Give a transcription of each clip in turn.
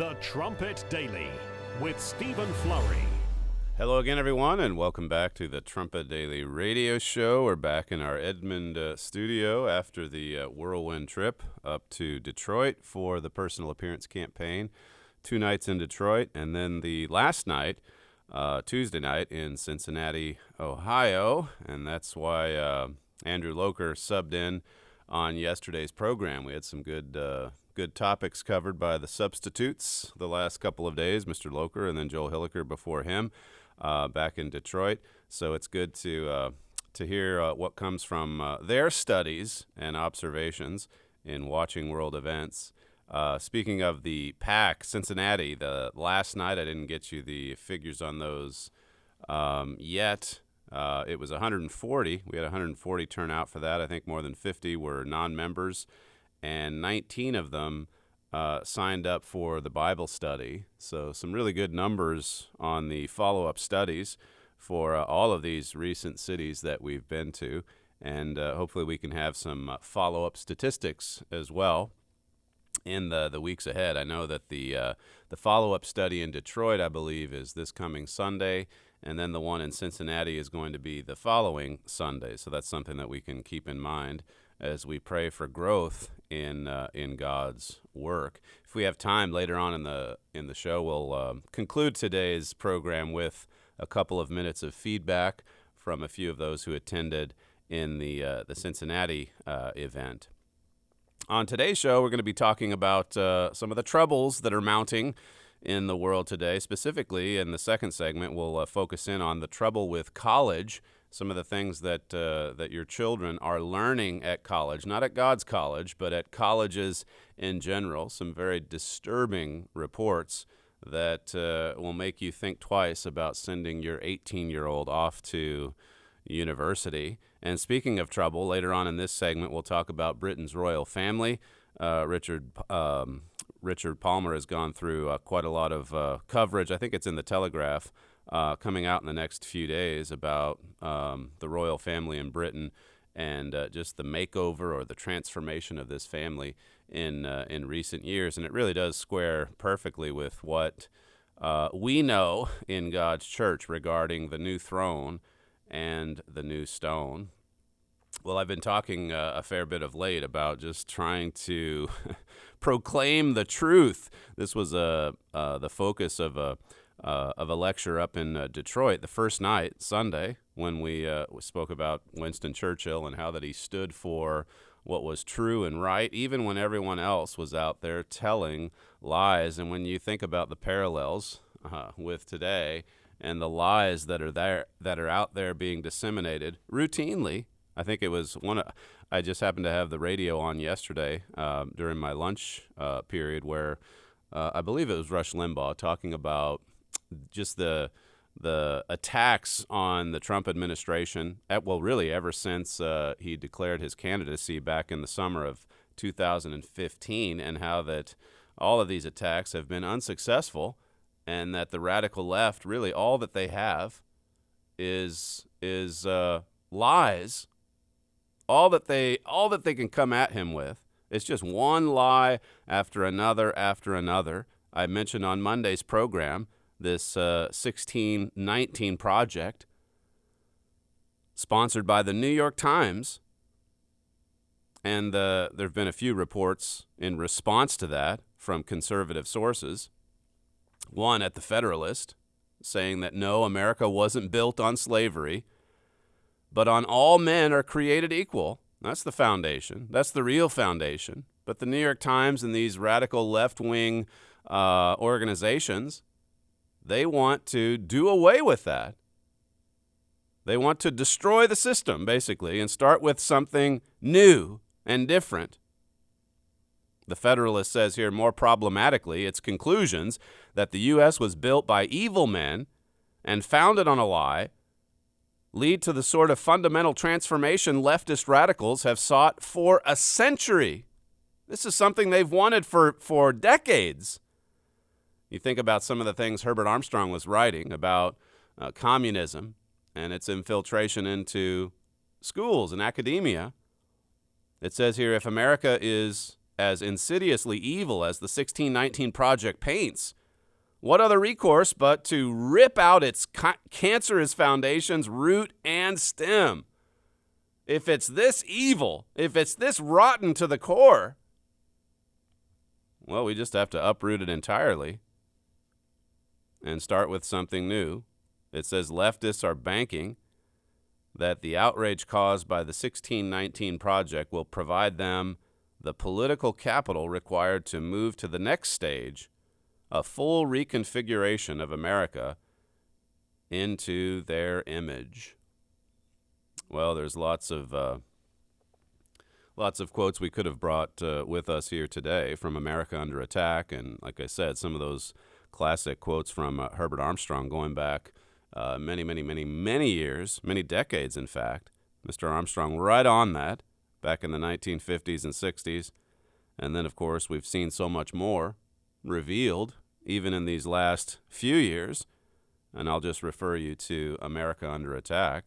The Trumpet Daily with Stephen Flurry. Hello again, everyone, and welcome back to the Trumpet Daily radio show. We're back in our Edmond studio after the whirlwind trip up to Detroit for the personal appearance campaign. 2 nights in Detroit, and then the last night, Tuesday night, in Cincinnati, Ohio. And that's why Andrew Loker subbed in on yesterday's program. We had some good topics covered by the substitutes the last couple of days, Mr. Loker and then Joel Hilliker before him, back in Detroit. So it's good to hear what comes from their studies and observations in watching world events. Speaking of the PAC, Cincinnati, the last night, I didn't get you the figures on those yet. It was 140. We had 140 turnout for that. I think more than 50 were non-members, and 19 of them signed up for the Bible study. So some really good numbers on the follow-up studies for all of these recent cities that we've been to, and hopefully we can have some follow-up statistics as well in the weeks ahead. I know that the follow-up study in Detroit, I believe, is this coming Sunday, and then the one in Cincinnati is going to be the following Sunday. So that's something that we can keep in mind as we pray for growth in God's work. If we have time later on in the show, we'll conclude today's program with a couple of minutes of feedback from a few of those who attended in the Cincinnati event. On today's show, we're going to be talking about some of the troubles that are mounting in the world today. Specifically, in the second segment, we'll focus in on the trouble with college, some of the things that your children are learning at college, not at God's college, but at colleges in general. Some very disturbing reports that will make you think twice about sending your 18-year-old off to university. And speaking of trouble, later on in this segment, we'll talk about Britain's royal family. Richard Palmer has gone through quite a lot of coverage. I think it's in the Telegraph coming out in the next few days about the royal family in Britain and just the makeover or the transformation of this family in recent years. And it really does square perfectly with what we know in God's church regarding the new throne and the new stone. Well, I've been talking a fair bit of late about just trying to proclaim the truth. This was the focus of a lecture up in Detroit the first night, Sunday, when we spoke about Winston Churchill and how that he stood for what was true and right, even when everyone else was out there telling lies. And when you think about the parallels with today and the lies that are out there being disseminated routinely. I think it was I just happened to have the radio on yesterday during my lunch period where I believe it was Rush Limbaugh talking about just the attacks on the Trump administration, really ever since he declared his candidacy back in the summer of 2015, and how that all of these attacks have been unsuccessful, and that the radical left, really all that they have is lies. All that they can come at him with is just one lie after another after another. I mentioned on Monday's program this 1619 project sponsored by the New York Times, and there have been a few reports in response to that from conservative sources. One at the Federalist saying that no, America wasn't built on slavery, but on all men are created equal. That's the foundation. That's the real foundation. But the New York Times and these radical left-wing organizations, they want to do away with that. They want to destroy the system, basically, and start with something new and different. The Federalist says here, more problematically, its conclusions that the U.S. was built by evil men and founded on a lie lead to the sort of fundamental transformation leftist radicals have sought for a century. This is something they've wanted for decades. You think about some of the things Herbert Armstrong was writing about communism and its infiltration into schools and academia. It says here, if America is as insidiously evil as the 1619 Project paints, what other recourse but to rip out its cancerous foundations, root and stem? If it's this evil, if it's this rotten to the core, well, we just have to uproot it entirely and start with something new. It says leftists are banking that the outrage caused by the 1619 Project will provide them the political capital required to move to the next stage, a full reconfiguration of America into their image. Well, there's lots of quotes we could have brought with us here today from America Under Attack, and like I said, some of those classic quotes from Herbert Armstrong going back many years, many decades, in fact. Mr. Armstrong right on that back in the 1950s and 60s. And then, of course, we've seen so much more revealed even in these last few years. And I'll just refer you to America Under Attack.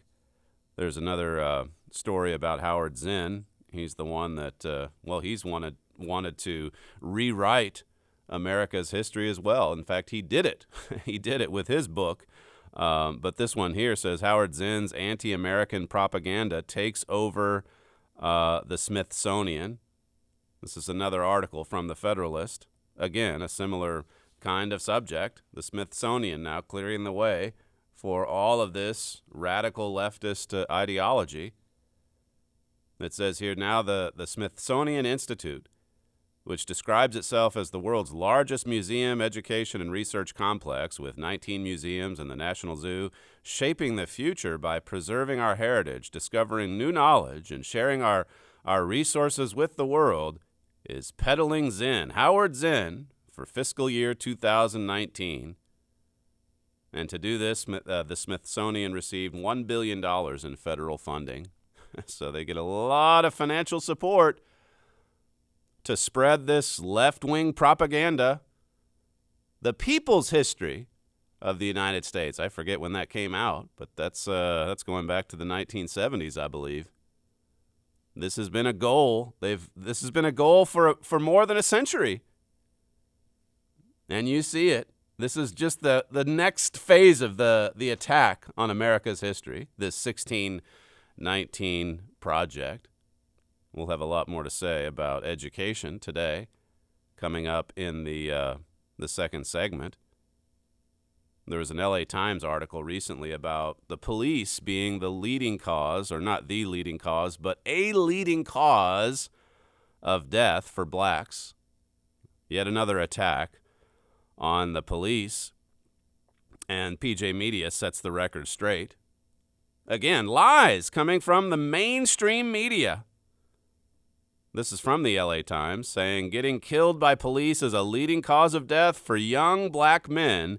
There's another story about Howard Zinn. He's the one that, he's wanted to rewrite America's history as well. In fact, he did it. He did it with his book. But this one here says Howard Zinn's anti-American propaganda takes over the Smithsonian. This is another article from the Federalist. Again, a similar kind of subject. The Smithsonian now clearing the way for all of this radical leftist ideology. It says here now the Smithsonian Institute, which describes itself as the world's largest museum, education, and research complex with 19 museums and the National Zoo, shaping the future by preserving our heritage, discovering new knowledge, and sharing our resources with the world, is peddling Zinn, Howard Zinn, for fiscal year 2019. And to do this, the Smithsonian received $1 billion in federal funding. So they get a lot of financial support to spread this left-wing propaganda. The People's History of the United States. I forget when that came out, but that's going back to the 1970s, I believe. This has been a goal. This has been a goal for more than a century. And you see it. This is just the next phase of the attack on America's history, this 1619 project. We'll have a lot more to say about education today, coming up in the second segment. There was an LA Times article recently about the police being the leading cause, or not the leading cause, but a leading cause of death for blacks. Yet another attack on the police, and PJ Media sets the record straight. Again, lies coming from the mainstream media. This is from the LA Times, saying getting killed by police is a leading cause of death for young black men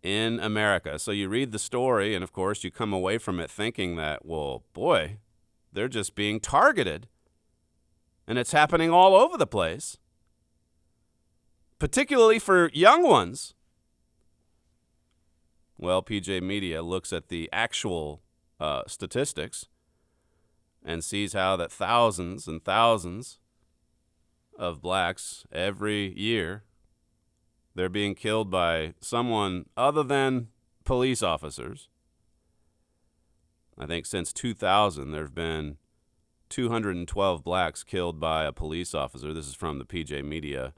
in America. So you read the story, and of course you come away from it thinking that, well, boy, they're just being targeted. And it's happening all over the place, particularly for young ones. Well, PJ Media looks at the actual statistics and sees how that thousands and thousands of blacks every year, they're being killed by someone other than police officers. I think since 2000, there have been 212 blacks killed by a police officer. This is from the PJ Media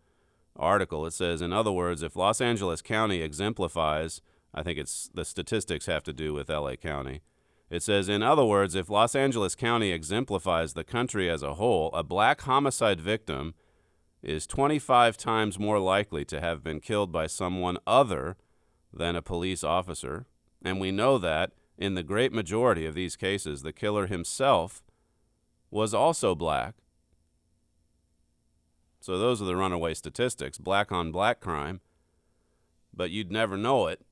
article. It says, in other words, if Los Angeles County exemplifies, I think the statistics have to do with LA County. It says, in other words, if Los Angeles County exemplifies the country as a whole, a black homicide victim is 25 times more likely to have been killed by someone other than a police officer. And we know that in the great majority of these cases, the killer himself was also black. So those are the runaway statistics, black on black crime. But you'd never know it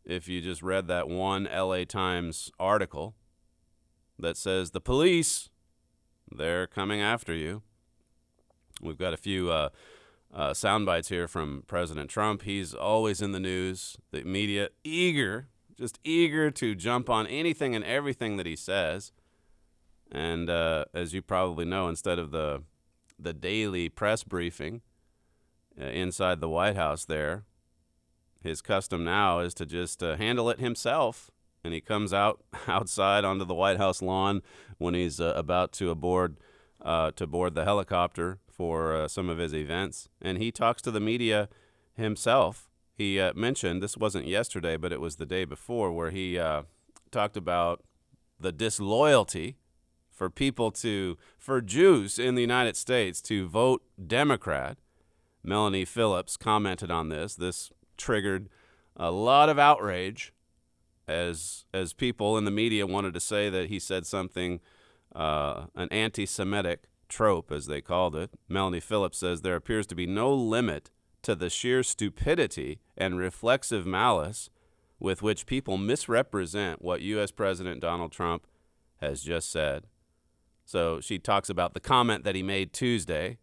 if you just read that one LA Times article that says the police, they're coming after you. We've got a few sound bites here from President Trump. He's always in the news. The media just eager to jump on anything and everything that he says. And as you probably know, instead of the the daily press briefing inside the White House there. His custom now is to just handle it himself, and he comes outside onto the White House lawn when he's about to board the helicopter for some of his events, and he talks to the media himself. He mentioned, this wasn't yesterday, but it was the day before, where he talked about the disloyalty for Jews in the United States to vote Democrat. Melanie Phillips commented on this. This triggered a lot of outrage as people in the media wanted to say that he said something, an anti-Semitic trope, as they called it. Melanie Phillips says there appears to be no limit to the sheer stupidity and reflexive malice with which people misrepresent what U.S. President Donald Trump has just said. So she talks about the comment that he made Tuesday.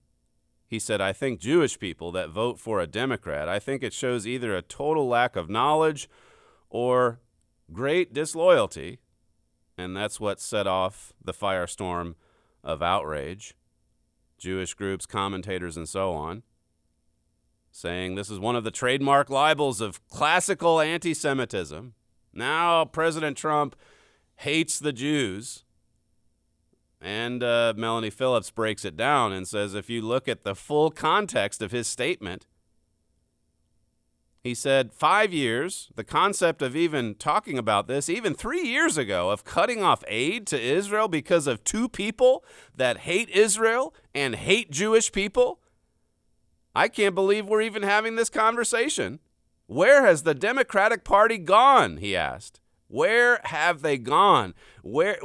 He said, "I think Jewish people that vote for a Democrat, I think it shows either a total lack of knowledge or great disloyalty." And that's what set off the firestorm of outrage. Jewish groups, commentators, and so on, saying this is one of the trademark libels of classical anti-Semitism. Now President Trump hates the Jews. And Melanie Phillips breaks it down and says if you look at the full context of his statement, he said 5 years, the concept of even talking about this, even 3 years ago, of cutting off aid to Israel because of two people that hate Israel and hate Jewish people. I can't believe we're even having this conversation. Where has the Democratic Party gone, he asked. Where have they gone? Where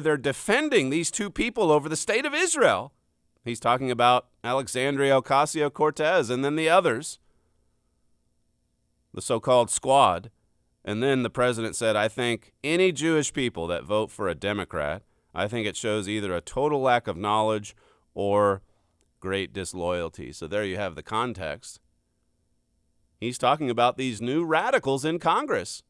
they're defending these two people over the state of Israel? He's talking about Alexandria Ocasio-Cortez and then the others, the so-called squad. And then the president said, I think any Jewish people that vote for a Democrat, I think it shows either a total lack of knowledge or great disloyalty. So there you have the context. He's talking about these new radicals in Congress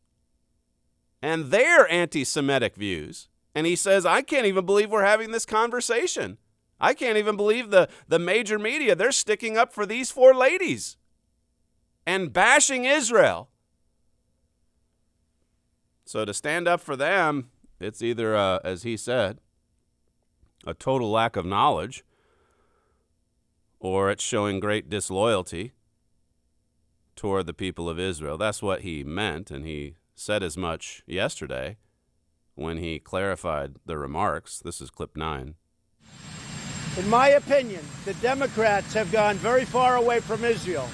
and their anti-Semitic views. And he says, I can't even believe we're having this conversation. I can't even believe the major media, they're sticking up for these four ladies and bashing Israel. So to stand up for them, it's either, as he said, a total lack of knowledge, or it's showing great disloyalty toward the people of Israel. That's what he meant, and he said as much yesterday when he clarified the remarks. This is clip 9. In my opinion, the Democrats have gone very far away from Israel.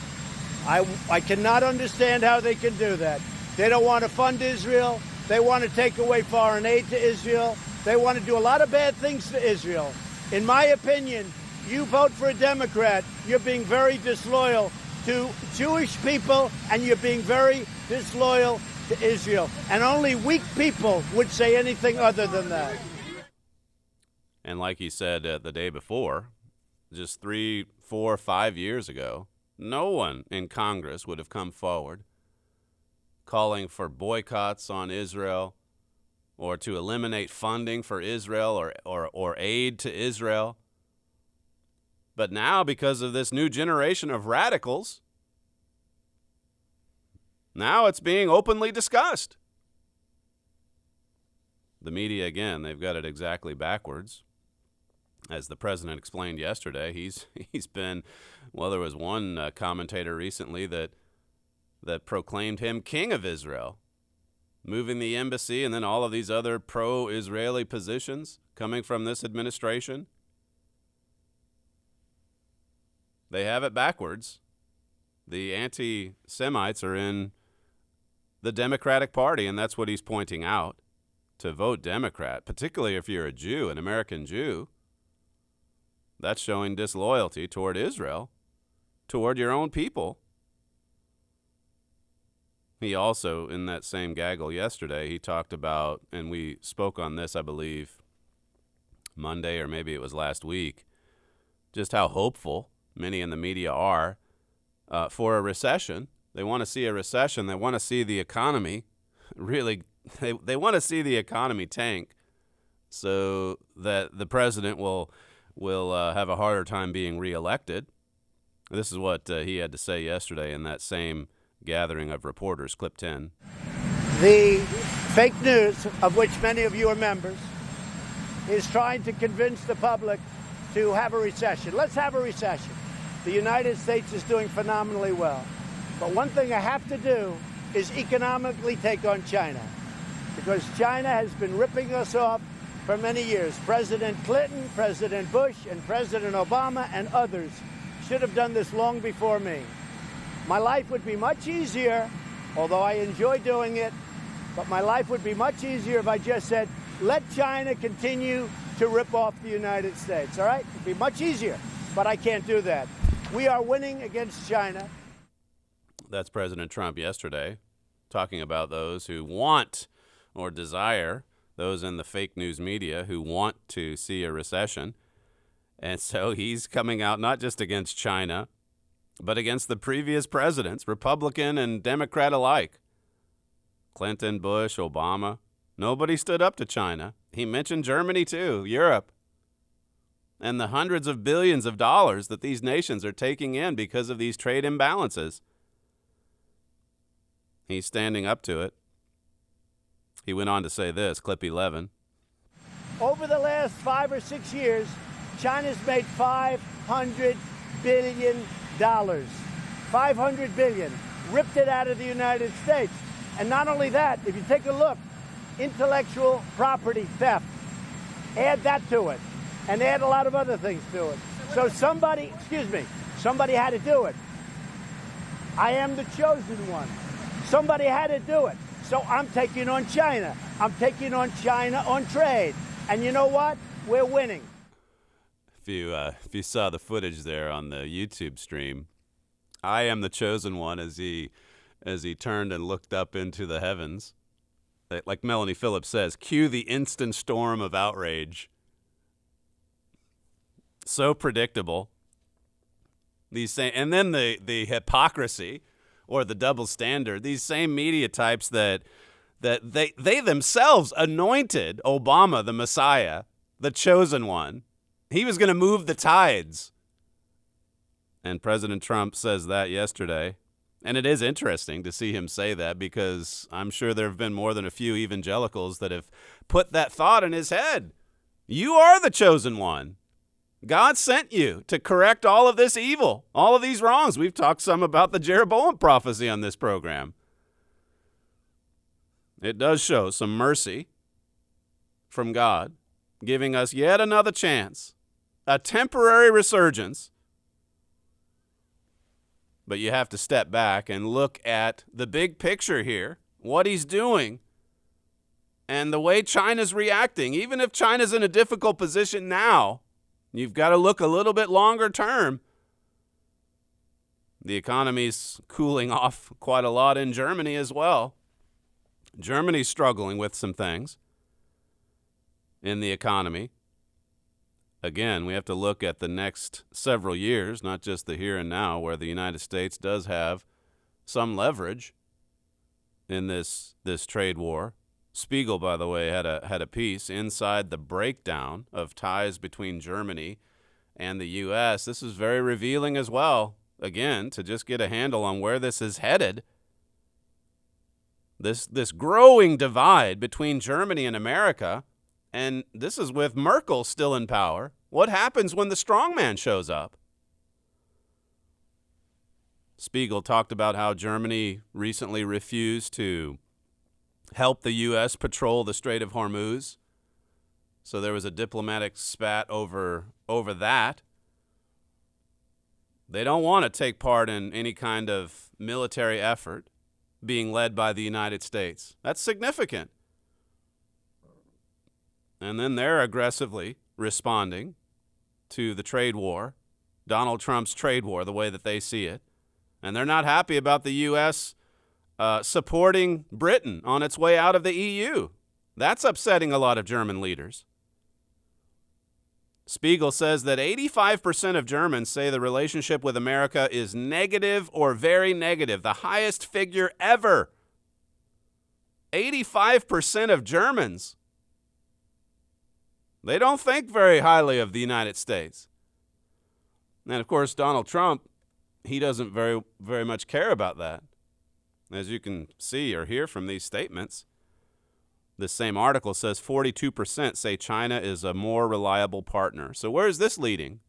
I cannot understand how they can do that. They don't want to fund Israel. They want to take away foreign aid to Israel. They want to do a lot of bad things to Israel. In my opinion, you vote for a Democrat, you're being very disloyal to Jewish people, and you're being very disloyal to Israel. And only weak people would say anything other than that. And like he said the day before, just 3, 4, 5 years ago, no one in Congress would have come forward calling for boycotts on Israel or to eliminate funding for Israel or aid to Israel. But now, because of this new generation of radicals, now it's being openly discussed. The media, again, they've got it exactly backwards. As the president explained yesterday, he's been, well, there was one commentator recently that proclaimed him king of Israel, moving the embassy and then all of these other pro-Israeli positions coming from this administration. They have it backwards. The anti-Semites are in the Democratic Party, and that's what he's pointing out. To vote Democrat, particularly if you're a Jew, an American Jew, that's showing disloyalty toward Israel, toward your own people. He also, in that same gaggle yesterday, he talked about, and we spoke on this, I believe, Monday or maybe it was last week, just how hopeful many in the media are for a recession. They want to see a recession. They want to see the economy really, they want to see the economy tank so that the president will will have a harder time being reelected. This is what he had to say yesterday in that same gathering of reporters. Clip 10. The fake news, of which many of you are members, is trying to convince the public to have a recession. Let's have a recession. The United States is doing phenomenally well. But one thing I have to do is economically take on China, because China has been ripping us off for many years. President Clinton, President Bush, and President Obama and others should have done this long before me. My life would be much easier, although I enjoy doing it, but my life would be much easier if I just said, let China continue to rip off the United States, all right? It'd be much easier, but I can't do that. We are winning against China. That's President Trump yesterday, talking about those who want or desire, those in the fake news media who want to see a recession. And so he's coming out not just against China, but against the previous presidents, Republican and Democrat alike. Clinton, Bush, Obama. Nobody stood up to China. He mentioned Germany too, Europe, and the hundreds of billions of dollars that these nations are taking in because of these trade imbalances. He's standing up to it. He went on to say this, clip 11. Over the last 5 or 6 years, China's made $500 billion. $500 billion. Ripped it out of the United States. And not only that, if you take a look, intellectual property theft, add that to it, and add a lot of other things to it. So somebody had to do it. I am the chosen one. Somebody had to do it. So I'm taking on China. I'm taking on China on trade. And you know what? We're winning. If you saw the footage there on the YouTube stream, I am the chosen one as he turned and looked up into the heavens. Like Melanie Phillips says, cue the instant storm of outrage. So predictable. And then the hypocrisy or the double standard. These same media types that they themselves anointed Obama the Messiah, the chosen one. He was going to move the tides. And President Trump says that yesterday. And it is interesting to see him say that, because I'm sure there have been more than a few evangelicals that have put that thought in his head. You are the chosen one. God sent you to correct all of this evil, all of these wrongs. We've talked some about the Jeroboam prophecy on this program. It does show some mercy from God, giving us yet another chance, a temporary resurgence. But you have to step back and look at the big picture here, what he's doing, and the way China's reacting. Even if China's in a difficult position now, you've got to look a little bit longer term. The economy's cooling off quite a lot in Germany as well. Germany's struggling with some things in the economy. Again, we have to look at the next several years, not just the here and now, where the United States does have some leverage in this trade war. Spiegel, by the way, had a piece inside the breakdown of ties between Germany and the U.S. This is very revealing as well, again, to just get a handle on where this is headed. This growing divide between Germany and America. And this is with Merkel still in power. What happens when the strongman shows up? Spiegel talked about how Germany recently refused to help the U.S. patrol the Strait of Hormuz. So there was a diplomatic spat over that. They don't want to take part in any kind of military effort being led by the United States. That's significant. And then they're aggressively responding to the trade war, Donald Trump's trade war, the way that they see it. And they're not happy about the U.S. Supporting Britain on its way out of the EU. That's upsetting a lot of German leaders. Spiegel says that 85% of Germans say the relationship with America is negative or very negative, the highest figure ever. 85% of Germans. They don't think very highly of the United States. And, of course, Donald Trump, he doesn't very much care about that. As you can see or hear from these statements, this same article says 42% say China is a more reliable partner. So where is this leading?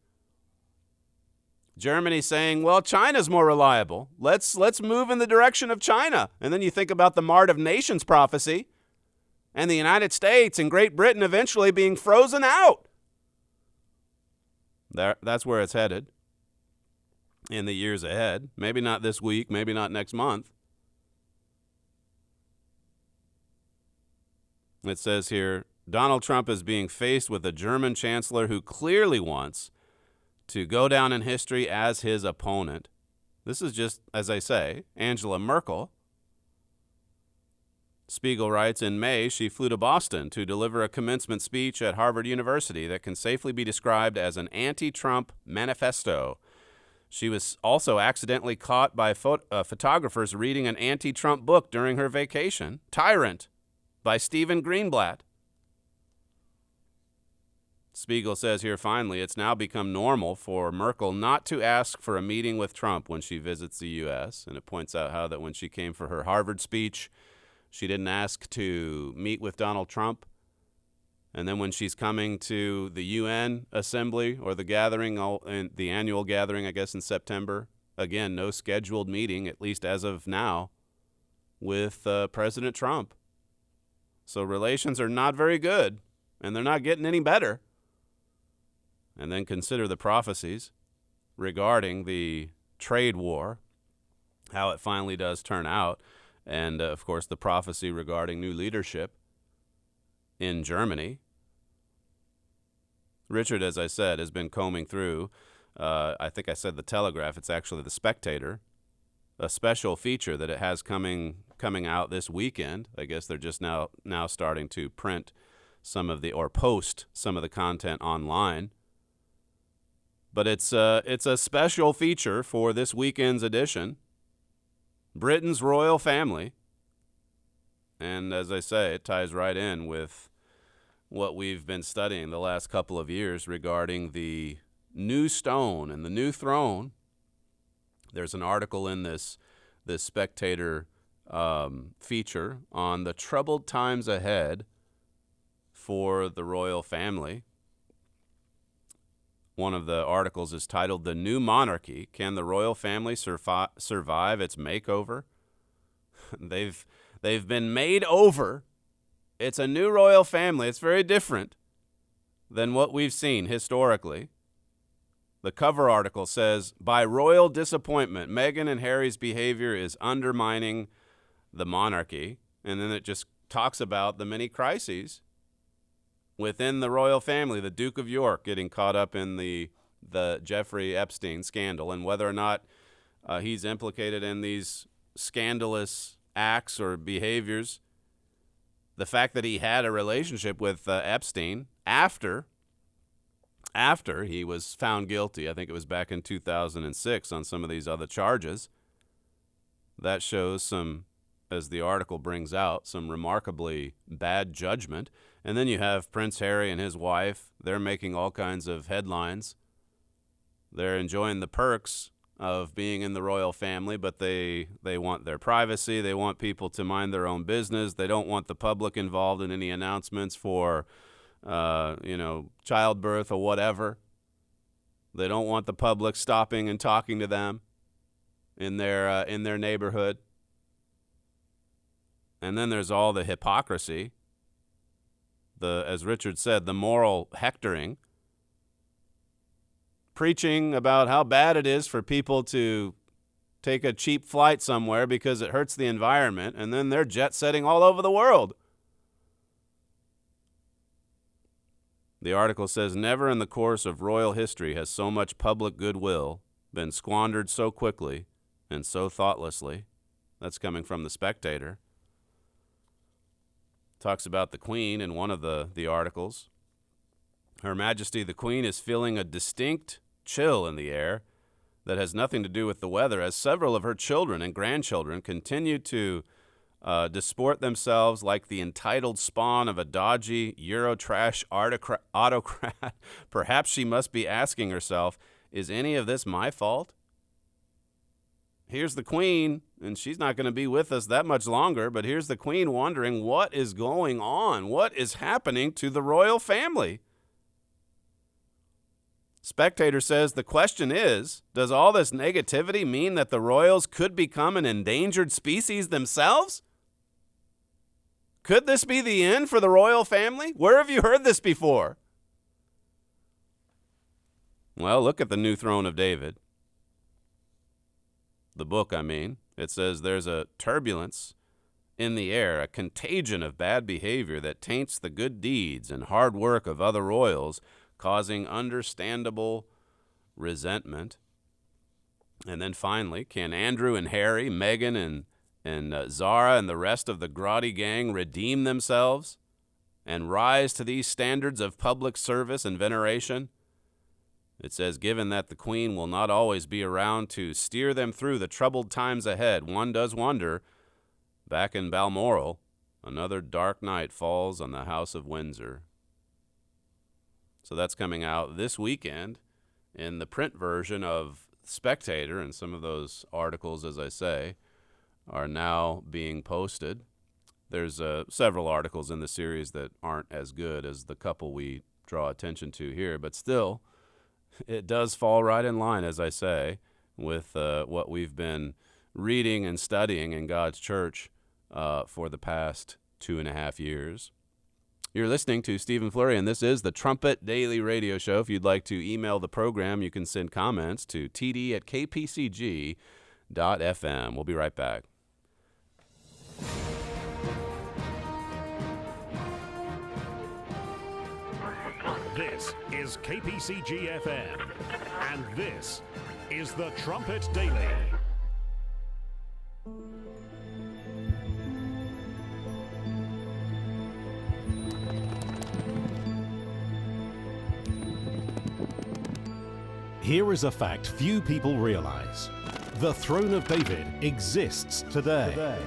Germany saying, well, China's more reliable. Let's move in the direction of China. And then you think about the Mart of Nations prophecy and the United States and Great Britain eventually being frozen out. That's where it's headed in the years ahead. Maybe not this week, maybe not next month. It says here, Donald Trump is being faced with a German chancellor who clearly wants to go down in history as his opponent. This is just, as I say, Angela Merkel. Spiegel writes, in May, she flew to Boston to deliver a commencement speech at Harvard University that can safely be described as an anti-Trump manifesto. She was also accidentally caught by photographers reading an anti-Trump book during her vacation, Tyrant, by Stephen Greenblatt. Spiegel says here, finally, it's now become normal for Merkel not to ask for a meeting with Trump when she visits the U.S., and it points out how that when she came for her Harvard speech, she didn't ask to meet with Donald Trump. And then when she's coming to the UN assembly or the gathering, the annual gathering, I guess, in September, again, no scheduled meeting, at least as of now, with President Trump. So relations are not very good, and they're not getting any better. And then consider the prophecies regarding the trade war, how it finally does turn out, and, of course, the prophecy regarding new leadership in Germany. Richard, as I said, has been combing through, I think I said the Telegraph, it's actually the Spectator, a special feature that it has coming out this weekend. I guess they're just now starting to print some of the, or post some of the content online. But it's a special feature for this weekend's edition, Britain's royal family. And as I say, it ties right in with what we've been studying the last couple of years regarding the new stone and the new throne. There's an article in this Spectator feature on the troubled times ahead for the royal family. One of the articles is titled, The New Monarchy, Can the Royal Family Survive Its Makeover? They've been made over. It's a new royal family. It's very different than what we've seen historically. The cover article says, by royal disappointment, Meghan and Harry's behavior is undermining the monarchy. And then it just talks about the many crises within the royal family, the Duke of York getting caught up in the Jeffrey Epstein scandal, and whether or not he's implicated in these scandalous acts or behaviors. The fact that he had a relationship with Epstein after he was found guilty, I think it was back in 2006 on some of these other charges, that shows some, as the article brings out, some remarkably bad judgment. And then you have Prince Harry and his wife. They're making all kinds of headlines. They're enjoying the perks of being in the royal family, but they want their privacy. They want people to mind their own business. They don't want the public involved in any announcements for, childbirth or whatever. They don't want the public stopping and talking to them in their neighborhood. And then there's all the hypocrisy. As Richard said, the moral hectoring, preaching about how bad it is for people to take a cheap flight somewhere because it hurts the environment, and then they're jet setting all over the world. The article says, never in the course of royal history has so much public goodwill been squandered so quickly and so thoughtlessly. That's coming from the Spectator. Talks about the Queen in one of the articles. Her Majesty the Queen is feeling a distinct chill in the air that has nothing to do with the weather, as several of her children and grandchildren continue to disport themselves like the entitled spawn of a dodgy Eurotrash autocrat, perhaps she must be asking herself, is any of this my fault? Here's the Queen, and she's not going to be with us that much longer, but here's the Queen wondering what is going on, what is happening to the royal family. Spectator says the question is, does all this negativity mean that the royals could become an endangered species themselves? Could this be the end for the royal family? Where have you heard this before? Well, look at the new throne of David. The book, I mean. It says there's a turbulence in the air, a contagion of bad behavior that taints the good deeds and hard work of other royals, causing understandable resentment. And then finally, can Andrew and Harry, Meghan and Zara and the rest of the Grotty gang redeem themselves and rise to these standards of public service and veneration? It says, given that the Queen will not always be around to steer them through the troubled times ahead, one does wonder, back in Balmoral, another dark night falls on the House of Windsor. So that's coming out this weekend in the print version of Spectator, and some of those articles, as I say, are now being posted. There's several articles in the series that aren't as good as the couple we draw attention to here, but still, it does fall right in line, as I say, with what we've been reading and studying in God's church for the past 2.5 years. You're listening to Stephen Flurry, and this is the Trumpet Daily Radio Show. If you'd like to email the program, you can send comments to td@kpcg.fm. We'll be right back. This is KPCG-FM, and this is the Trumpet Daily. Here is a fact few people realize. The throne of David exists today.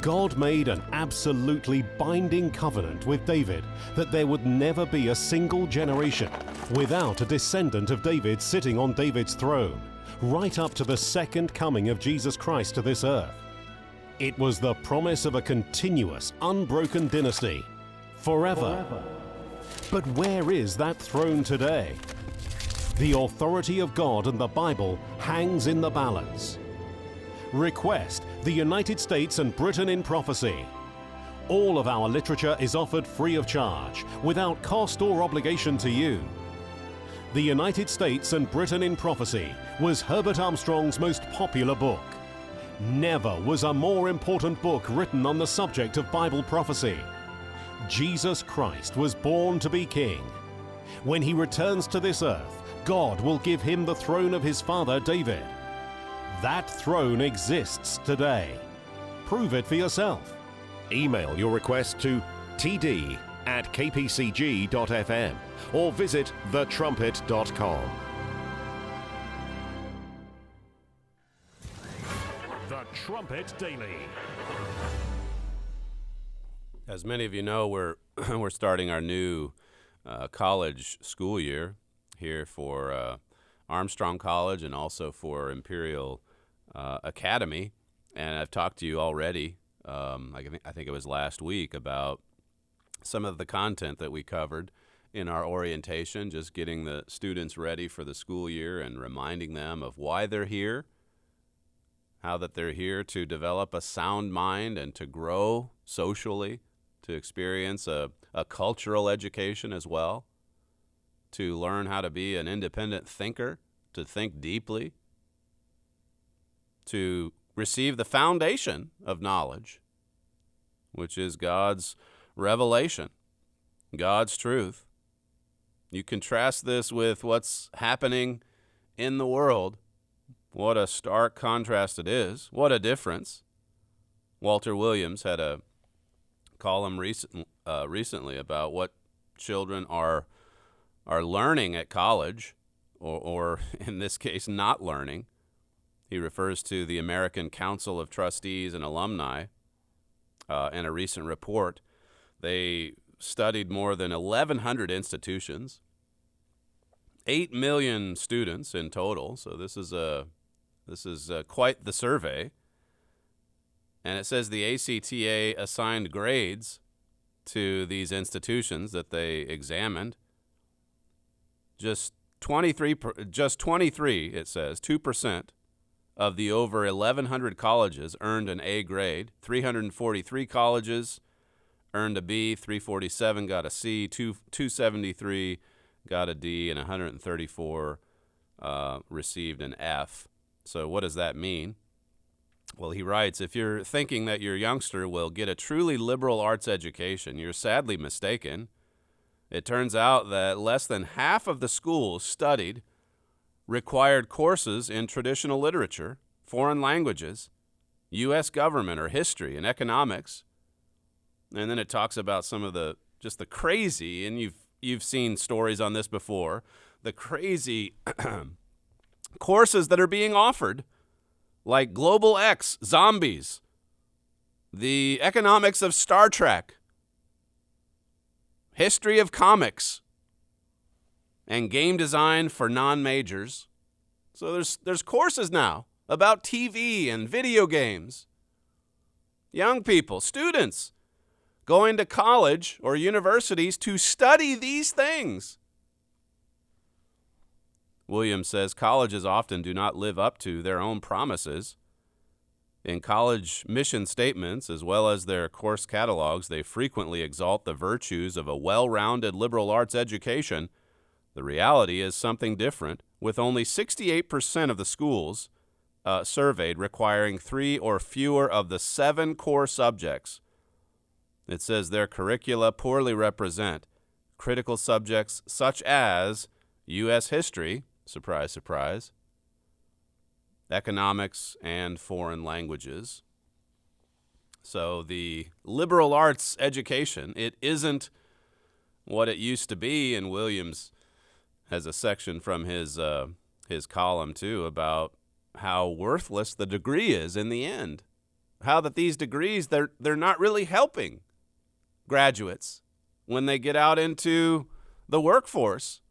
God made an absolutely binding covenant with David that there would never be a single generation without a descendant of David sitting on David's throne, right up to the second coming of Jesus Christ to this earth. It was the promise of a continuous, unbroken dynasty, forever. But where is that throne today? The authority of God and the Bible hangs in the balance. Request the United States and Britain in Prophecy. All of our literature is offered free of charge, without cost or obligation to you. The United States and Britain in Prophecy was Herbert Armstrong's most popular book. Never was a more important book written on the subject of Bible prophecy. Jesus Christ was born to be king. When he returns to this earth, God will give him the throne of his father David. That throne exists today. Prove it for yourself. Email your request to td@kpcg.fm or visit thetrumpet.com. The Trumpet Daily. As many of you know, we're starting our new college school year here for Armstrong College and also for Imperial Academy. And I've talked to you already, I think it was last week, about some of the content that we covered in our orientation, just getting the students ready for the school year and reminding them of why they're here, how that they're here to develop a sound mind and to grow socially, to experience a cultural education as well, to learn how to be an independent thinker, to think deeply, to receive the foundation of knowledge, which is God's revelation, God's truth. You contrast this with what's happening in the world. What a stark contrast it is. What a difference. Walter Williams had a column recently about what children are learning at college, or in this case, not learning. He refers to the American Council of Trustees and Alumni in a recent report. They studied more than 1,100 institutions, 8 million students in total. So this is quite the survey. And it says the ACTA assigned grades to these institutions that they examined. Just 23, it says, 2% of the over 1,100 colleges earned an A grade. 343 colleges earned a B, 347 got a C, 273 got a D, and 134 received an F. So what does that mean? Well, he writes, if you're thinking that your youngster will get a truly liberal arts education, you're sadly mistaken. It turns out that less than half of the schools studied required courses in traditional literature, foreign languages, U.S. government or history and economics. And then it talks about some of the crazy, and you've seen stories on this before, the crazy courses that are being offered, like Global X, Zombies, the economics of Star Trek, history of comics, and game design for non-majors. So there's courses now about TV and video games. Young people, students, going to college or universities to study these things. Williams says colleges often do not live up to their own promises. In college mission statements, as well as their course catalogs, they frequently exalt the virtues of a well-rounded liberal arts education. The reality is something different, with only 68% of the schools surveyed requiring 3 or fewer of the 7 core subjects. It says their curricula poorly represent critical subjects such as U.S. history, surprise, surprise, economics, and foreign languages. So the liberal arts education, it isn't what it used to be, and Williams has a section from his column, too, about how worthless the degree is in the end. How that these degrees, they're not really helping graduates when they get out into the workforce.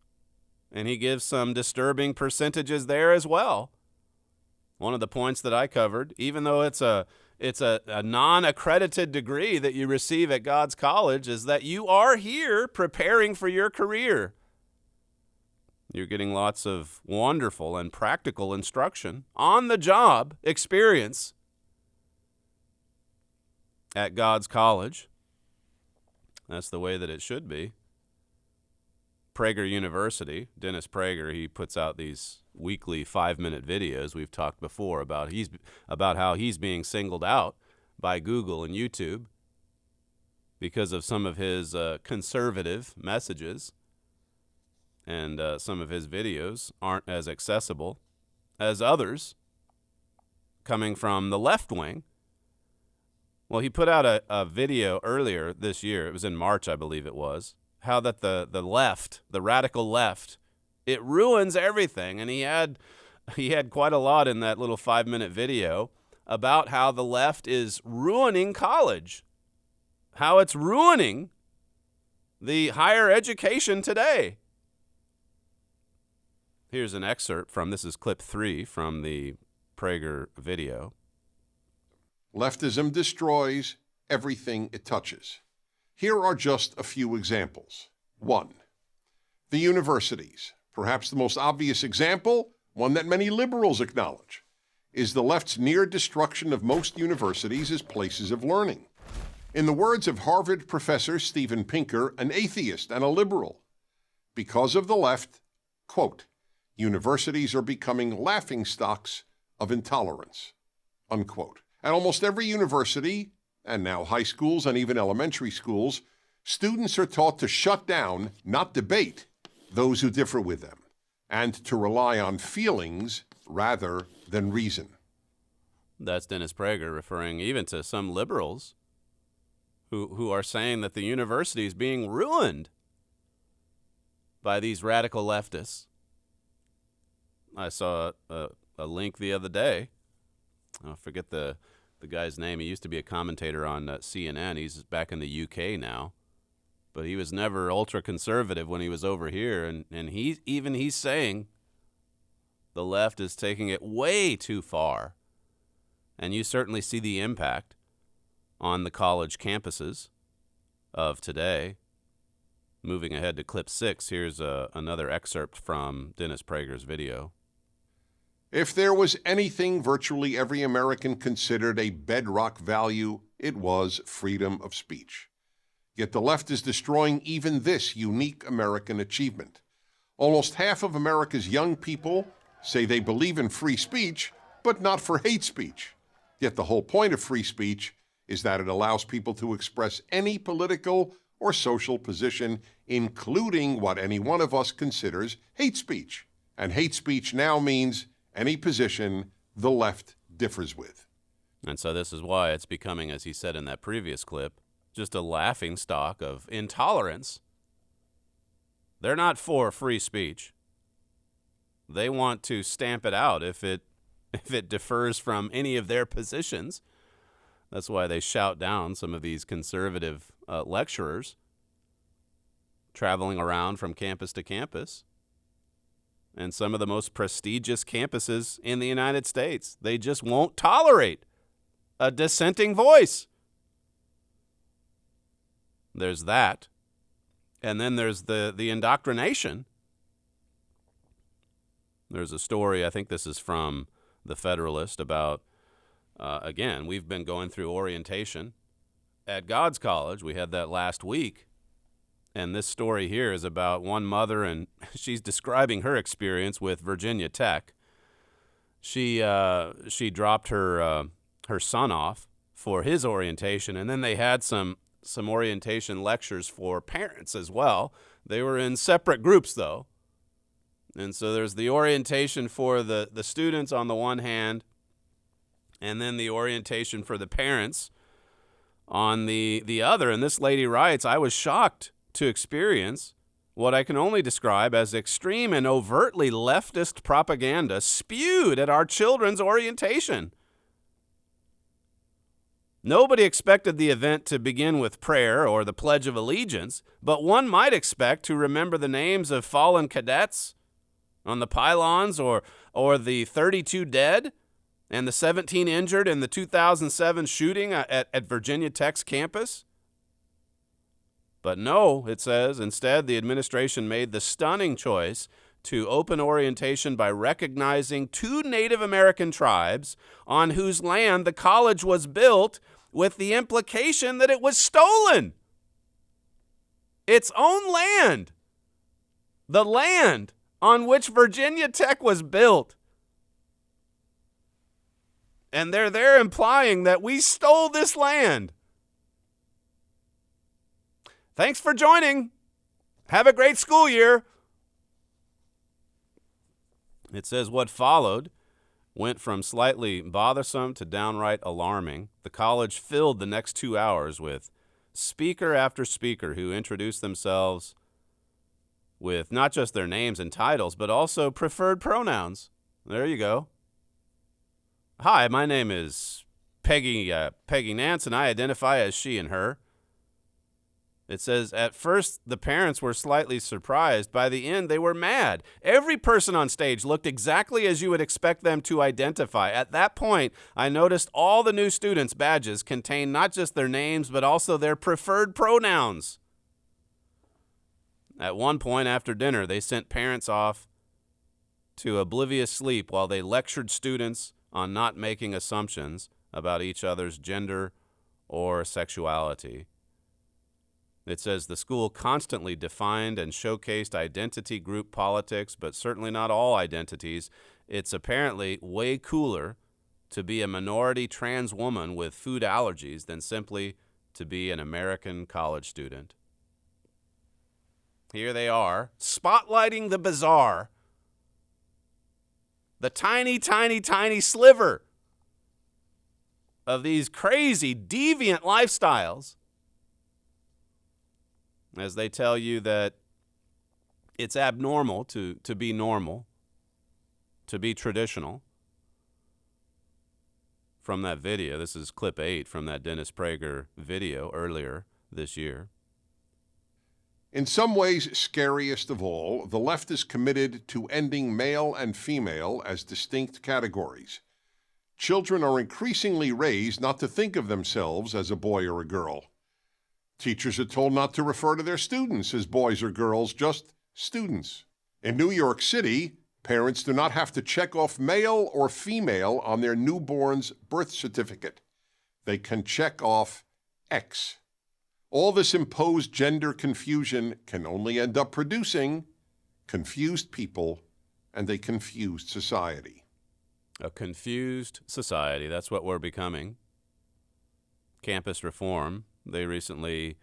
And he gives some disturbing percentages there as well. One of the points that I covered, even though it's a non-accredited degree that you receive at God's college, is that you are here preparing for your career. You're getting lots of wonderful and practical instruction, on-the-job experience at God's college. That's the way that it should be. Prager University, Dennis Prager, he puts out these weekly 5-minute videos. We've talked before about how he's being singled out by Google and YouTube because of some of his conservative messages, and some of his videos aren't as accessible as others coming from the left wing. Well, he put out a video earlier this year. It was in March, I believe it was. How that the left, the radical left, it ruins everything. And he had quite a lot in that little 5-minute video about how the left is ruining college, how it's ruining the higher education today. Here's an excerpt this is clip 3 from the Prager video. Leftism destroys everything it touches. Here are just a few examples. 1. The universities. Perhaps the most obvious example, one that many liberals acknowledge, is the left's near destruction of most universities as places of learning. In the words of Harvard professor Steven Pinker, an atheist and a liberal, because of the left, quote, universities are becoming laughingstocks of intolerance, unquote. At almost every university, and now high schools and even elementary schools, students are taught to shut down, not debate, those who differ with them, and to rely on feelings rather than reason. That's Dennis Prager referring even to some liberals who are saying that the university is being ruined by these radical leftists. I saw a link the other day. I forget the guy's name. He used to be a commentator on CNN. He's back in the UK now. But he was never ultra-conservative when he was over here. And he's saying the left is taking it way too far. And you certainly see the impact on the college campuses of today. Moving ahead to clip 6, here's another excerpt from Dennis Prager's video. If there was anything virtually every American considered a bedrock value, it was freedom of speech. Yet the left is destroying even this unique American achievement. Almost half of America's young people say they believe in free speech, but not for hate speech. Yet the whole point of free speech is that it allows people to express any political or social position, including what any one of us considers hate speech. And hate speech now means any position the left differs with. And so this is why it's becoming, as he said in that previous clip, just a laughing stock of intolerance. They're not for free speech. They want to stamp it out if it differs from any of their positions. That's why they shout down some of these conservative lecturers traveling around from campus to campus. And some of the most prestigious campuses in the United States, they just won't tolerate a dissenting voice. There's that. And then there's the indoctrination. There's a story, I think this is from The Federalist, about, again, we've been going through orientation at God's College. We had that last week. And this story here is about one mother, and she's describing her experience with Virginia Tech. She dropped her son off for his orientation, and then they had some orientation lectures for parents as well. They were in separate groups, though. And so there's the orientation for the students on the one hand, and then the orientation for the parents on the other. And this lady writes, I was shocked to experience what I can only describe as extreme and overtly leftist propaganda spewed at our children's orientation. Nobody expected the event to begin with prayer or the Pledge of Allegiance, but one might expect to remember the names of fallen cadets on the pylons or the 32 dead and the 17 injured in the 2007 shooting at Virginia Tech's campus. But no, it says, instead the administration made the stunning choice to open orientation by recognizing 2 Native American tribes on whose land the college was built, with the implication that it was stolen. Its own land. The land on which Virginia Tech was built. And they're implying that we stole this land. Thanks for joining. Have a great school year. It says what followed went from slightly bothersome to downright alarming. The college filled the next 2 hours with speaker after speaker who introduced themselves with not just their names and titles, but also preferred pronouns. There you go. Hi, my name is Peggy Nance, and I identify as she and her. It says, at first, the parents were slightly surprised. By the end, they were mad. Every person on stage looked exactly as you would expect them to identify. At that point, I noticed all the new students' badges contained not just their names, but also their preferred pronouns. At one point after dinner, they sent parents off to oblivious sleep while they lectured students on not making assumptions about each other's gender or sexuality. It says the school constantly defined and showcased identity group politics, but certainly not all identities. It's apparently way cooler to be a minority trans woman with food allergies than simply to be an American college student. Here they are, spotlighting the bizarre, the tiny, tiny, tiny sliver of these crazy, deviant lifestyles, as they tell you that it's abnormal to be normal, to be traditional, from that video. This is clip 8 from that Dennis Prager video earlier this year. In some ways, scariest of all, the left is committed to ending male and female as distinct categories. Children are increasingly raised not to think of themselves as a boy or a girl. Teachers are told not to refer to their students as boys or girls, just students. In New York City, parents do not have to check off male or female on their newborn's birth certificate. They can check off X. All this imposed gender confusion can only end up producing confused people and a confused society. A confused society, that's what we're becoming. Campus reform, they recently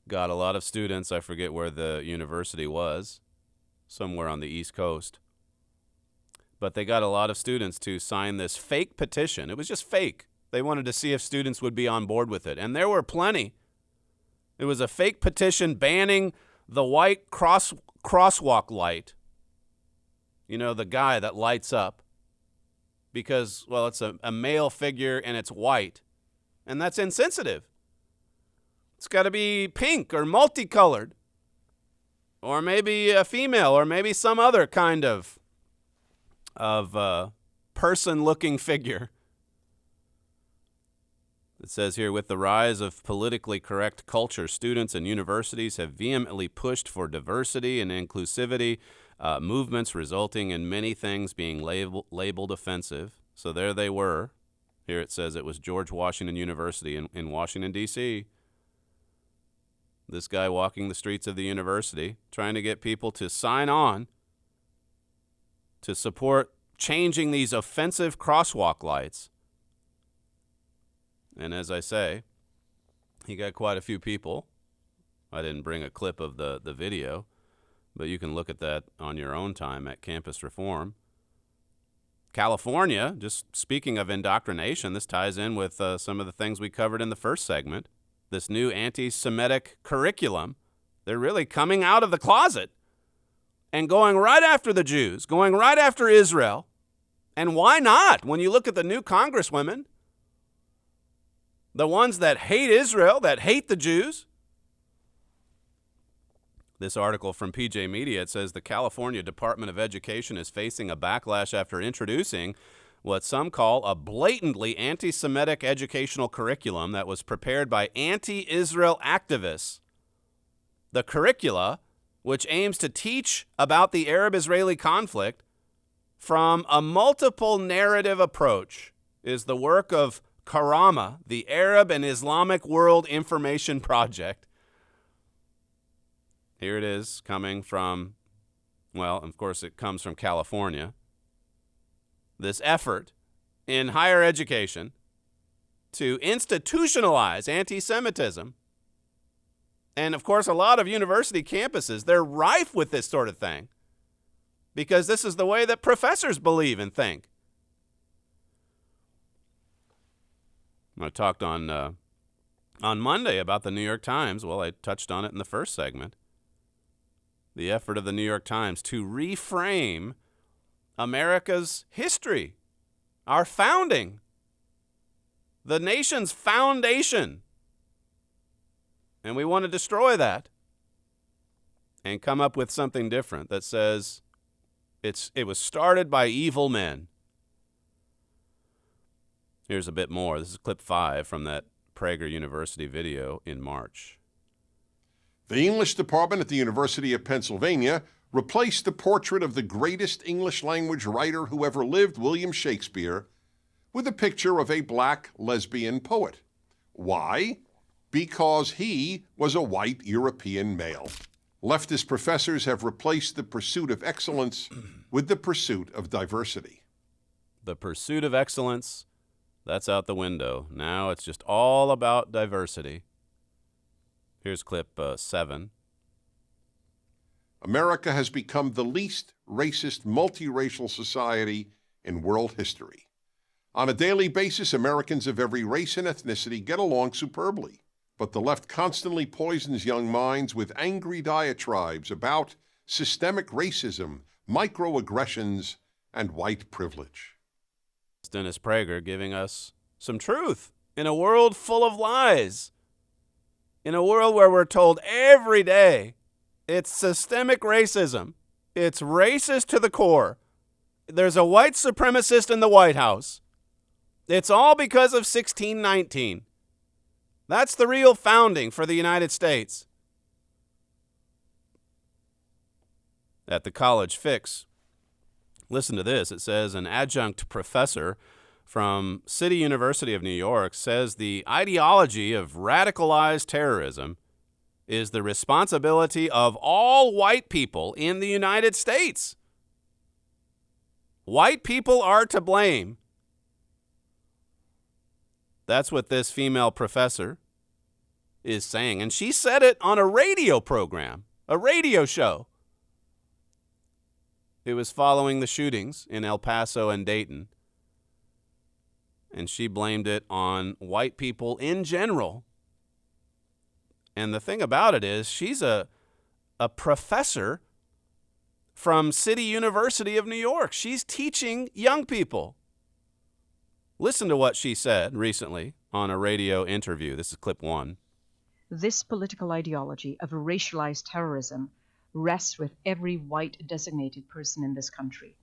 got a lot of students, I forget where the university was, somewhere on the East Coast. But they got a lot of students to sign this fake petition. It was just fake. They wanted to see if students would be on board with it. And there were plenty. It was a fake petition banning the white crosswalk light. You know, the guy that lights up. Because, well, it's a male figure and it's white. And that's insensitive. It's got to be pink or multicolored. Or maybe a female or maybe some other kind of person-looking figure. It says here, with the rise of politically correct culture, students and universities have vehemently pushed for diversity and inclusivity, movements resulting in many things being labeled offensive. So there they were. Here it says it was George Washington University in Washington, D.C. This guy walking the streets of the university, trying to get people to sign on to support changing these offensive crosswalk lights. And as I say, he got quite a few people. I didn't bring a clip of the video, but you can look at that on your own time at Campus Reform. California, just speaking of indoctrination, this ties in with some of the things we covered in the first segment. This new anti-Semitic curriculum, they're really coming out of the closet and going right after the Jews, going right after Israel. And why not? When you look at the new congresswomen, the ones that hate Israel, that hate the Jews. This article from PJ Media, it says the California Department of Education is facing a backlash after introducing what some call a blatantly anti-Semitic educational curriculum that was prepared by anti-Israel activists. The curricula, which aims to teach about the Arab-Israeli conflict from a multiple narrative approach, is the work of Karama, the Arab and Islamic World Information Project. Here it is, coming from, well, of course it comes from California. This effort in higher education to institutionalize anti-Semitism. And of course, a lot of university campuses, they're rife with this sort of thing because this is the way that professors believe and think. I talked on Monday about the New York Times. Well, I touched on it in the first segment. The effort of the New York Times to reframe America's history, our founding, the nation's foundation. And we want to destroy that and come up with something different that says it was started by evil men. Here's a bit more. This is clip 5 from that Prager University video in March. The English department at the University of Pennsylvania replaced the portrait of the greatest English language writer who ever lived, William Shakespeare, with a picture of a black lesbian poet. Why? Because he was a white European male. Leftist professors have replaced the pursuit of excellence with the pursuit of diversity. The pursuit of excellence, that's out the window. Now it's just all about diversity. Here's clip 7. America has become the least racist, multiracial society in world history. On a daily basis, Americans of every race and ethnicity get along superbly. But the left constantly poisons young minds with angry diatribes about systemic racism, microaggressions, and white privilege. Dennis Prager giving us some truth in a world full of lies, in a world where we're told every day it's systemic racism. It's racist to the core. There's a white supremacist in the White House. It's all because of 1619. That's the real founding for the United States. At the College Fix, listen to this. It says an adjunct professor from City University of New York says the ideology of radicalized terrorism is the responsibility of all white people in the United States. White people are to blame. That's what this female professor is saying. And she said it on a radio program, a radio show. It was following the shootings in El Paso and Dayton. And she blamed it on white people in general. And the thing about it is, she's a professor from City University of New York. She's teaching young people. Listen to what she said recently on a radio interview. This is clip 1. This political ideology of racialized terrorism rests with every white designated person in this country.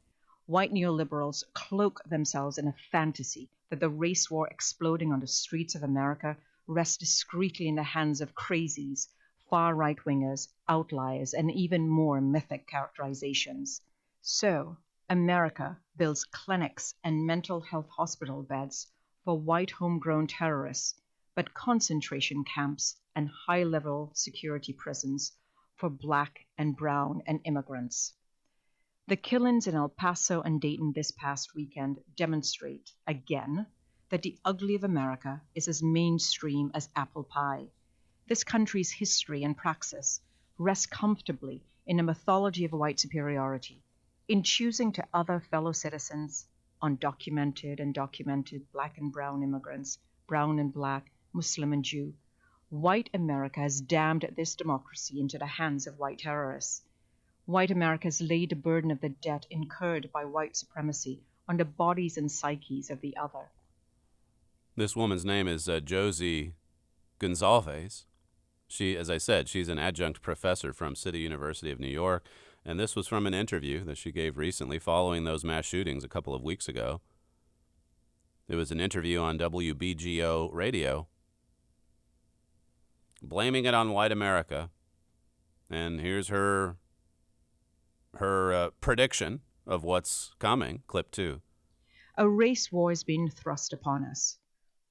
White neoliberals cloak themselves in a fantasy that the race war exploding on the streets of America rests discreetly in the hands of crazies, far right-wingers, outliers, and even more mythic characterizations. So, America builds clinics and mental health hospital beds for white homegrown terrorists, but concentration camps and high-level security prisons for black and brown and immigrants. The killings in El Paso and Dayton this past weekend demonstrate, again, that the ugly of America is as mainstream as apple pie. This country's history and praxis rest comfortably in a mythology of white superiority, in choosing to other fellow citizens, undocumented and documented black and brown immigrants, brown and black, Muslim and Jew. White America has damned this democracy into the hands of white terrorists. White America has laid the burden of the debt incurred by white supremacy on the bodies and psyches of the other. This woman's name is Josie Gonzalez. She, as I said, she's an adjunct professor from City University of New York, and this was from an interview that she gave recently following those mass shootings a couple of weeks ago. It was an interview on WBGO radio, blaming it on white America. And here's her prediction of what's coming, clip 2. A race war is being thrust upon us.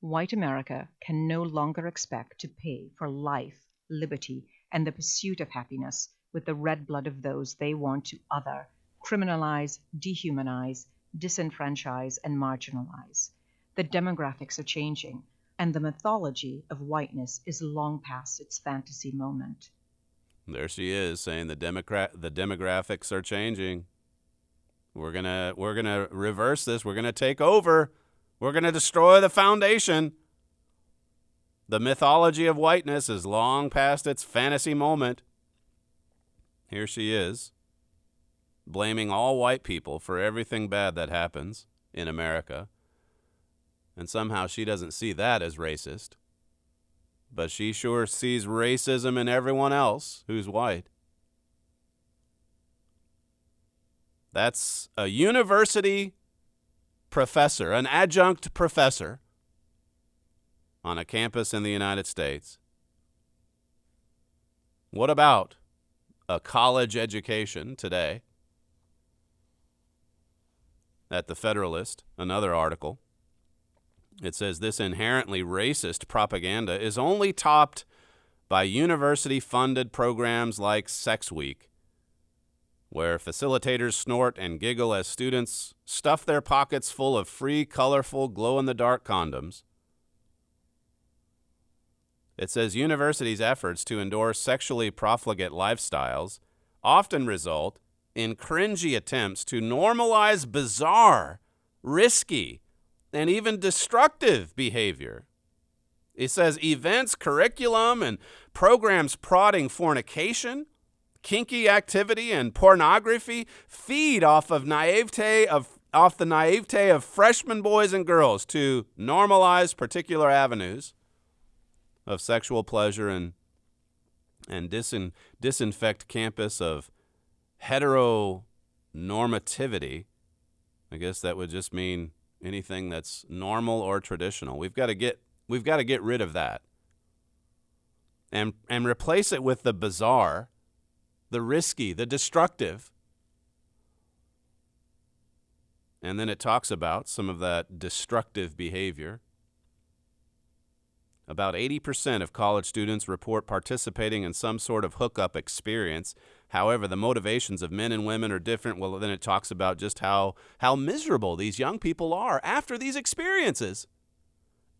White America can no longer expect to pay for life, liberty, and the pursuit of happiness with the red blood of those they want to other, criminalize, dehumanize, disenfranchise, and marginalize. The demographics are changing, and the mythology of whiteness is long past its fantasy moment. There she is saying the demographics are changing. We're gonna reverse this. We're gonna take over. We're gonna destroy the foundation. The mythology of whiteness is long past its fantasy moment. Here she is, blaming all white people for everything bad that happens in America. And somehow she doesn't see that as racist. But she sure sees racism in everyone else who's white. That's a university professor, an adjunct professor on a campus in the United States. What about a college education today? At the Federalist, another article. It says this inherently racist propaganda is only topped by university-funded programs like Sex Week, where facilitators snort and giggle as students stuff their pockets full of free, colorful, glow-in-the-dark condoms. It says universities' efforts to endorse sexually profligate lifestyles often result in cringy attempts to normalize bizarre, risky, and even destructive behavior. It says events, curriculum, and programs prodding fornication, kinky activity, and pornography feed off of naivete of off the naivete of freshman boys and girls to normalize particular avenues of sexual pleasure and disinfect campus of heteronormativity. I guess that would just mean anything that's normal or traditional. We've got to get rid of that and replace it with the bizarre, the risky, the destructive. And then it talks about some of that destructive behavior. About 80% of college students report participating in some sort of hookup experience. However, the motivations of men and women are different. Well, then it talks about just how miserable these young people are after these experiences.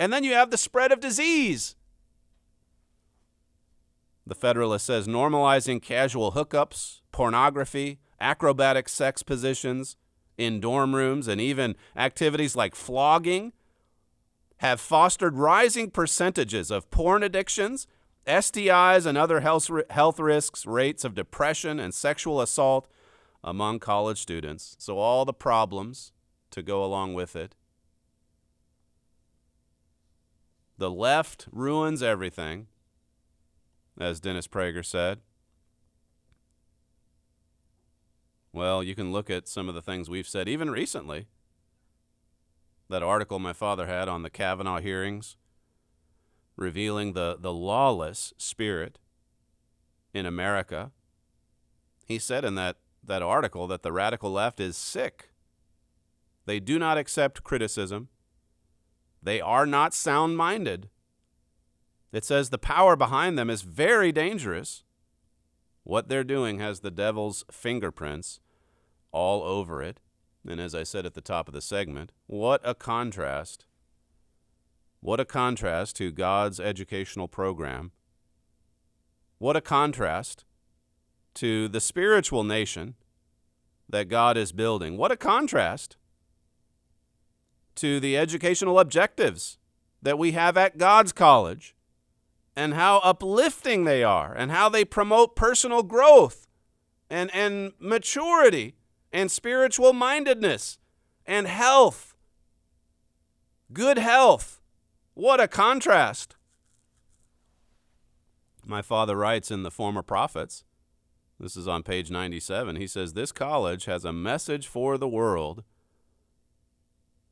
And then you have the spread of disease. The Federalist says normalizing casual hookups, pornography, acrobatic sex positions in dorm rooms, and even activities like flogging have fostered rising percentages of porn addictions, STIs, and other health risks, rates of depression and sexual assault among college students. So all the problems to go along with it. The left ruins everything, as Dennis Prager said. Well, you can look at some of the things we've said, even recently. That article my father had on the Kavanaugh hearings, revealing the lawless spirit in America. He said in that article that the radical left is sick. They do not accept criticism. They are not sound-minded. It says the power behind them is very dangerous. What they're doing has the devil's fingerprints all over it. And as I said at the top of the segment, what a contrast. What a contrast to God's educational program. What a contrast to the spiritual nation that God is building. What a contrast to the educational objectives that we have at God's college, and how uplifting they are, and how they promote personal growth and maturity and spiritual mindedness and health, good health. What a contrast. My father writes in The Former Prophets, this is on page 97, he says, this college has a message for the world.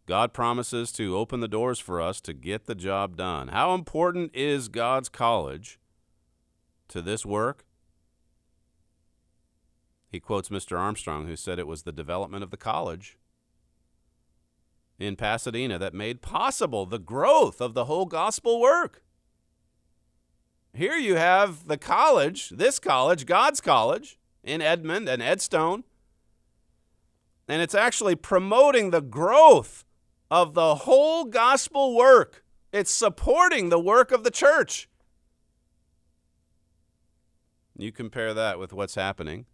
God promises to open the doors for us to get the job done. How important is God's college to this work? He quotes Mr. Armstrong, who said it was the development of the college in Pasadena that made possible the growth of the whole gospel work. Here you have the college, this college, God's college, in Edmond and Edstone, and it's actually promoting the growth of the whole gospel work. It's supporting the work of the church. You compare that with what's happening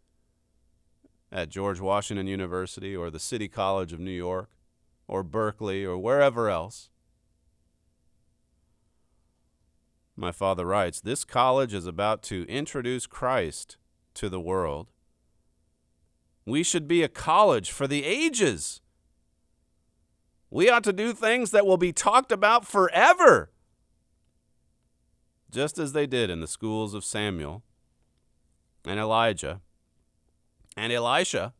at George Washington University or the City College of New York or Berkeley or wherever else. My father writes, this college is about to introduce Christ to the world. We should be a college for the ages. We ought to do things that will be talked about forever, just as they did in the schools of Samuel and Elijah and Elisha.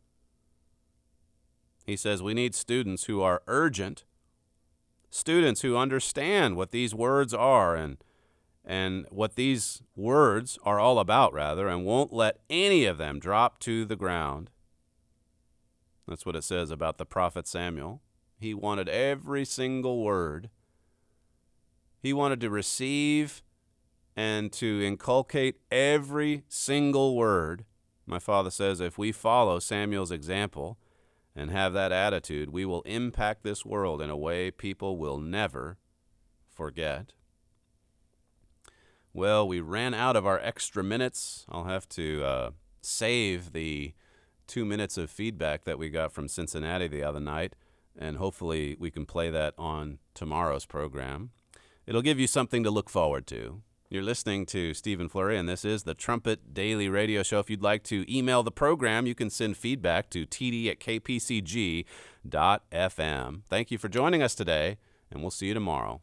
He says we need students who are urgent, students who understand what these words are and what these words are all about, rather, and won't let any of them drop to the ground. That's what it says about the prophet Samuel. He wanted every single word. He wanted to receive and to inculcate every single word. My father says if we follow Samuel's example and have that attitude, we will impact this world in a way people will never forget. Well, we ran out of our extra minutes. I'll have to save the 2 minutes of feedback that we got from Cincinnati the other night, and hopefully we can play that on tomorrow's program. It'll give you something to look forward to. You're listening to Stephen Flurry, and this is the Trumpet Daily Radio Show. If you'd like to email the program, you can send feedback to td@kpcg.fm. Thank you for joining us today, and we'll see you tomorrow.